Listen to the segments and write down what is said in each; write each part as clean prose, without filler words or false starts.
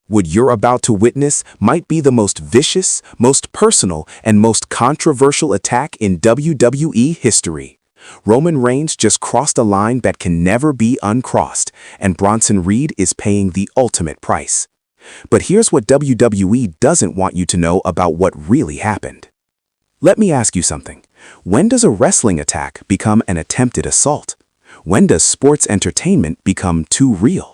What you're about to witness might be the most vicious, most personal, and most controversial attack in WWE history. Roman Reigns just crossed a line that can never be uncrossed, and Bronson Reed is paying the ultimate price. But here's what WWE doesn't want you to know about what really happened. Let me ask you something. When does a wrestling attack become an attempted assault? When does sports entertainment become too real?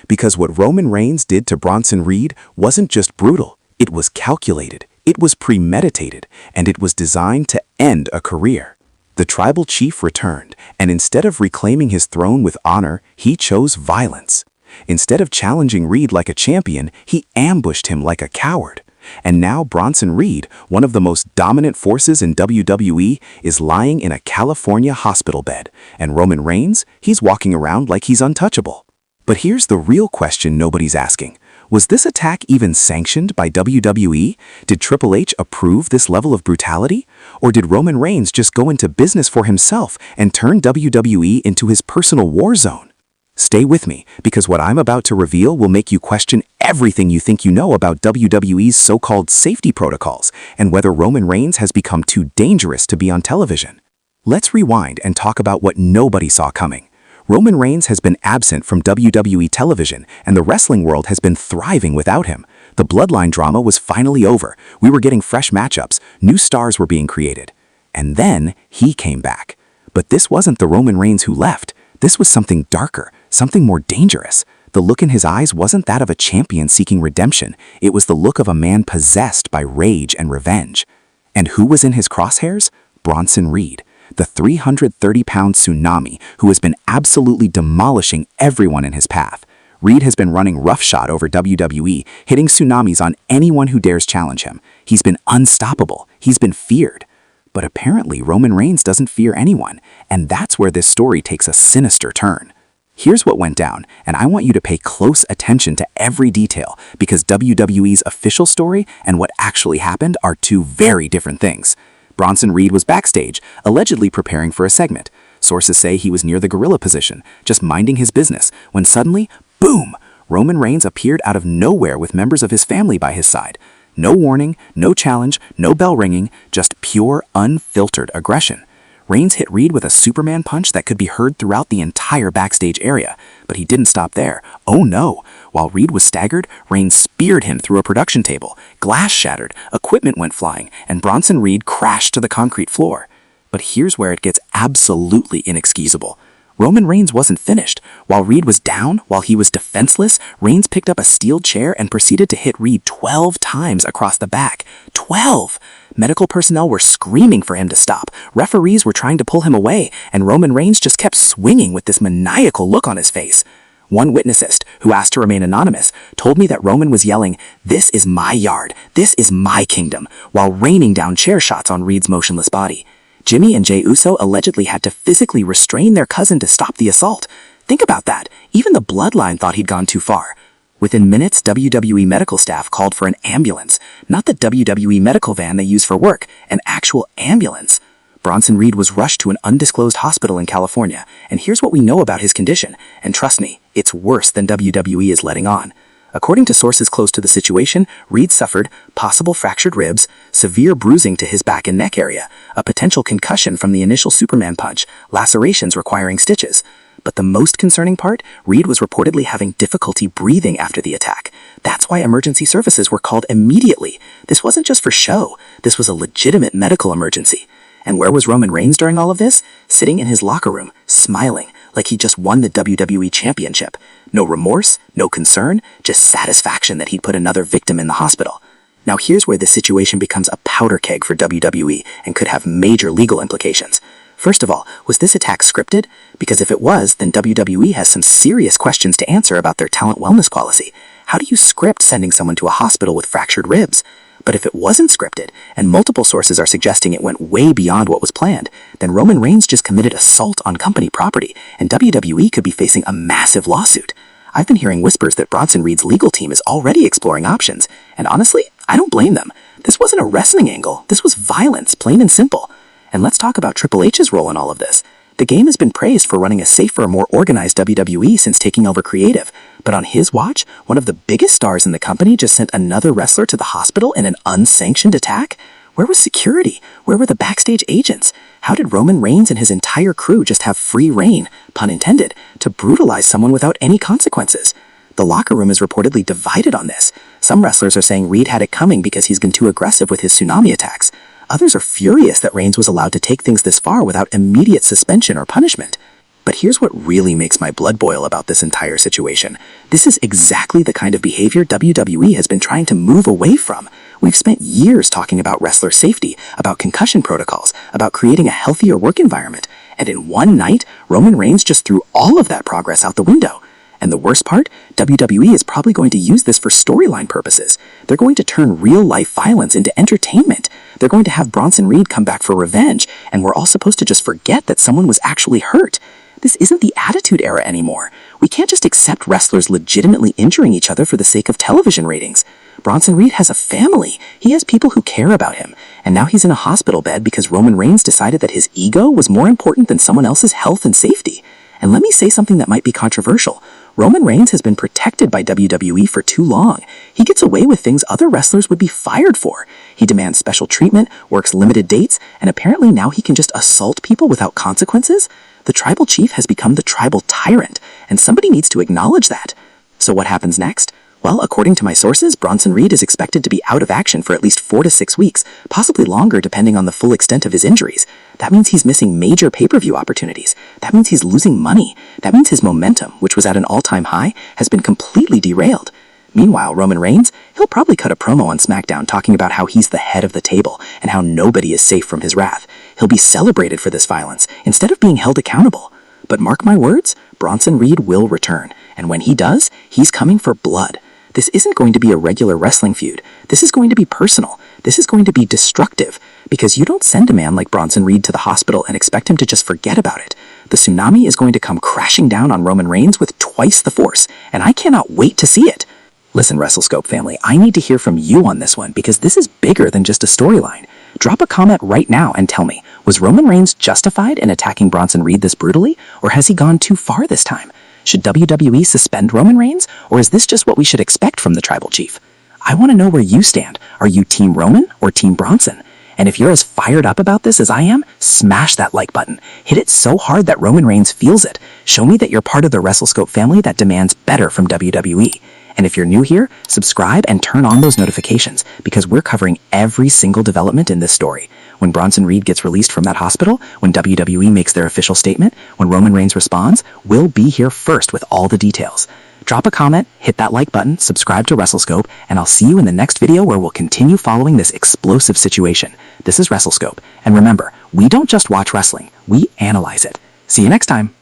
Because what Roman Reigns did to Bronson Reed wasn't just brutal, it was calculated, it was premeditated, and it was designed to end a career. The tribal chief returned, and instead of reclaiming his throne with honor, he chose violence. Instead of challenging Reed like a champion, he ambushed him like a coward. And now Bronson Reed, one of the most dominant forces in WWE, is lying in a California hospital bed, and Roman Reigns, he's walking around like he's untouchable. But here's the real question nobody's asking. Was this attack even sanctioned by WWE? Did Triple H approve this level of brutality? Or did Roman Reigns just go into business for himself and turn WWE into his personal war zone? Stay with me, because what I'm about to reveal will make you question everything you think you know about WWE's so-called safety protocols and whether Roman Reigns has become too dangerous to be on television. Let's rewind and talk about what nobody saw coming. Roman Reigns has been absent from WWE television, and the wrestling world has been thriving without him. The bloodline drama was finally over. We were getting fresh matchups, new stars were being created. And then he came back. But this wasn't the Roman Reigns who left. This was something darker, something more dangerous. The look in his eyes wasn't that of a champion seeking redemption. It was the look of a man possessed by rage and revenge. And who was in his crosshairs? Bronson Reed, the 330-pound tsunami who has been absolutely demolishing everyone in his path. Reed has been running roughshod over WWE, hitting tsunamis on anyone who dares challenge him. He's been unstoppable. He's been feared. But apparently Roman Reigns doesn't fear anyone, and that's where this story takes a sinister turn. Here's what went down, and I want you to pay close attention to every detail, because WWE's official story and what actually happened are two very different things. Bronson Reed was backstage, allegedly preparing for a segment. Sources say he was near the gorilla position, just minding his business, when suddenly, boom, Roman Reigns appeared out of nowhere with members of his family by his side. No warning, no challenge, no bell ringing, just pure, unfiltered aggression. Reigns hit Reed with a Superman punch that could be heard throughout the entire backstage area, but he didn't stop there. Oh no! While Reed was staggered, Reigns speared him through a production table. Glass shattered, equipment went flying, and Bronson Reed crashed to the concrete floor. But here's where it gets absolutely inexcusable. Roman Reigns wasn't finished. While Reed was down, while he was defenseless, Reigns picked up a steel chair and proceeded to hit Reed 12 times across the back. 12! Medical personnel were screaming for him to stop. Referees were trying to pull him away, and Roman Reigns just kept swinging with this maniacal look on his face. One witness, who asked to remain anonymous, told me that Roman was yelling, "This is my yard, this is my kingdom," while raining down chair shots on Reed's motionless body. Jimmy and Jey Uso allegedly had to physically restrain their cousin to stop the assault. Think about that. Even the bloodline thought he'd gone too far. Within minutes, WWE medical staff called for an ambulance. Not the WWE medical van they use for work, an actual ambulance. Bronson Reed was rushed to an undisclosed hospital in California, and here's what we know about his condition. And trust me, it's worse than WWE is letting on. According to sources close to the situation, Reed suffered possible fractured ribs, severe bruising to his back and neck area, a potential concussion from the initial Superman punch, lacerations requiring stitches. But the most concerning part, Reed was reportedly having difficulty breathing after the attack. That's why emergency services were called immediately. This wasn't just for show. This was a legitimate medical emergency. And where was Roman Reigns during all of this? Sitting in his locker room, smiling, like he just won the WWE Championship. No remorse, no concern, just satisfaction that he'd put another victim in the hospital. Now here's where this situation becomes a powder keg for WWE and could have major legal implications. First of all, was this attack scripted? Because if it was, then WWE has some serious questions to answer about their talent wellness policy. How do you script sending someone to a hospital with fractured ribs? But if it wasn't scripted, and multiple sources are suggesting it went way beyond what was planned, then Roman Reigns just committed assault on company property, and WWE could be facing a massive lawsuit. I've been hearing whispers that Bronson Reed's legal team is already exploring options, and honestly, I don't blame them. This wasn't a wrestling angle, this was violence, plain and simple. And let's talk about Triple H's role in all of this. The game has been praised for running a safer, more organized WWE since taking over creative. But on his watch, one of the biggest stars in the company just sent another wrestler to the hospital in an unsanctioned attack? Where was security? Where were the backstage agents? How did Roman Reigns and his entire crew just have free reign, pun intended, to brutalize someone without any consequences? The locker room is reportedly divided on this. Some wrestlers are saying Reed had it coming because he's been too aggressive with his tsunami attacks. Others are furious that Reigns was allowed to take things this far without immediate suspension or punishment. But here's what really makes my blood boil about this entire situation. This is exactly the kind of behavior WWE has been trying to move away from. We've spent years talking about wrestler safety, about concussion protocols, about creating a healthier work environment. And in one night, Roman Reigns just threw all of that progress out the window. And the worst part, WWE is probably going to use this for storyline purposes. They're going to turn real-life violence into entertainment. They're going to have Bronson Reed come back for revenge, and we're all supposed to just forget that someone was actually hurt. This isn't the Attitude Era anymore. We can't just accept wrestlers legitimately injuring each other for the sake of television ratings. Bronson Reed has a family. He has people who care about him. And now he's in a hospital bed because Roman Reigns decided that his ego was more important than someone else's health and safety. And let me say something that might be controversial. Roman Reigns has been protected by WWE for too long. He gets away with things other wrestlers would be fired for. He demands special treatment, works limited dates, and apparently now he can just assault people without consequences. The tribal chief has become the tribal tyrant, and somebody needs to acknowledge that. So what happens next? Well, according to my sources, Bronson Reed is expected to be out of action for at least 4 to 6 weeks, possibly longer depending on the full extent of his injuries. That means he's missing major pay-per-view opportunities. That means he's losing money. That means his momentum, which was at an all-time high, has been completely derailed. Meanwhile, Roman Reigns, he'll probably cut a promo on SmackDown talking about how he's the head of the table and how nobody is safe from his wrath. He'll be celebrated for this violence instead of being held accountable. But mark my words, Bronson Reed will return. And when he does, he's coming for blood. This isn't going to be a regular wrestling feud. This is going to be personal. This is going to be destructive. Because you don't send a man like Bronson Reed to the hospital and expect him to just forget about it. The tsunami is going to come crashing down on Roman Reigns with twice the force, and I cannot wait to see it. Listen, WrestleScope family, I need to hear from you on this one because this is bigger than just a storyline. Drop a comment right now and tell me, was Roman Reigns justified in attacking Bronson Reed this brutally, or has he gone too far this time? Should WWE suspend Roman Reigns, or is this just what we should expect from the tribal chief? I want to know where you stand. Are you Team Roman or Team Bronson? And if you're as fired up about this as I am, smash that like button. Hit it so hard that Roman Reigns feels it. Show me that you're part of the WrestleScope family that demands better from WWE. And if you're new here, subscribe and turn on those notifications because we're covering every single development in this story. When Bronson Reed gets released from that hospital, when WWE makes their official statement, when Roman Reigns responds, we'll be here first with all the details. Drop a comment, hit that like button, subscribe to WrestleScope, and I'll see you in the next video where we'll continue following this explosive situation. This is WrestleScope, and remember, we don't just watch wrestling, we analyze it. See you next time.